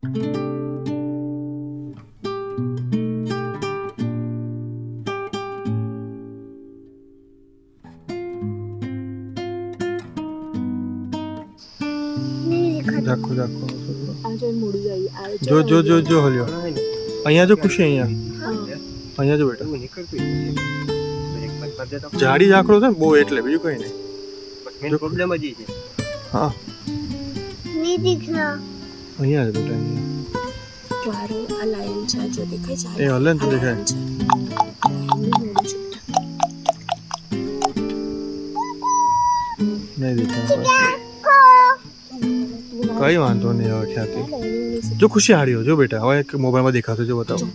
જાખો જાખો જો જો જો જો હલ્યો અહીંયા જો ખુશી અહીંયા જો બેટા જાડી ઝાકડો છે ને બહુ એટલે બીજું કઈ નહીં મેન પ્રોબ્લેમ જ છે હા नहीं दिख रहा અહીંયા જ બેટા અહીંયા ચારો આ લાઈન છે જો દેખાય છે એ હલે ને તો દેખાય નહીં દેખાય કઈ વાંધો નહીં હવે ખ્યાતિ જો ખુશી હાર્યો જો બેટા હવે એક મોબાઈલમાં દેખાતો જો બતાવો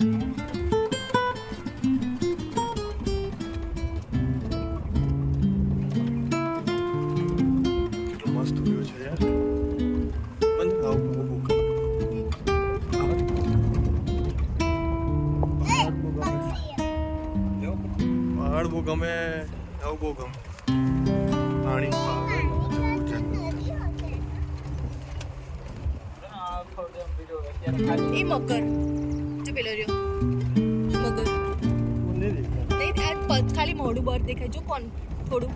મસ્ત વ્યૂ છે યાર પહાડ બહુ ગમે આવું બહુ ગમે પાણી એ મગર જો પેલો રહ્યો મગર નહીં આ ખાલી મોઢું બહાર દેખાય જો કોણ થોડું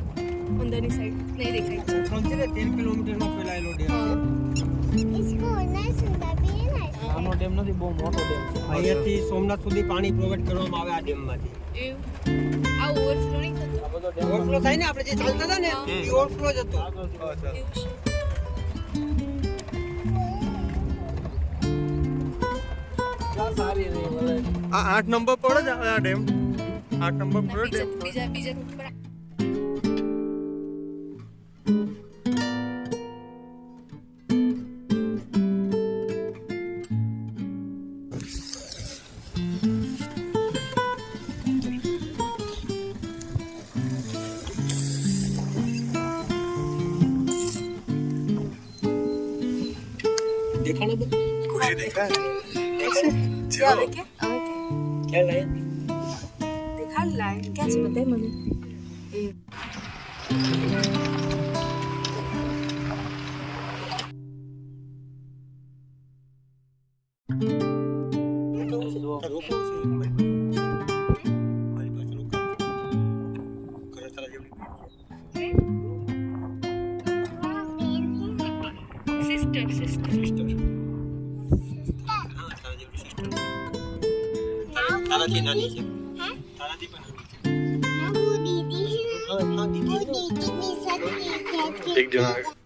અંદરની સાઈડ નહીં દેખાય 13 કિલોમીટરમાં ફેલાયેલો ડેમ इसको होना सुंदर भी है આનો ડેમ નથી બહુ મોટો ડેમ છે અહીંયાથી સોમનાથ સુધી પાણી પ્રોવાઈડ કરવામાં આવે આ ડેમમાંથી એવું આ ઓવરફ્લો નહીં થતો આ બધો ડેમ ઓવરફ્લો થાય ને આપણે જે ચાલતા હતા ને એ ઓવરફ્લો જ હતો એવું છે આ 8 નંબર પડે જ આ ડેમ 8 નંબર પડે ડેમ બીજા રોડ પર દેખાણો બધું ખુશી દેખાય क्या देखे क्या लाइन देखा लाइन क्या से बताए મને એ તારાથી નાની છે તારાથી પણ નાની છે वो दीदी है वो दीदी मेरे साथ એક જણા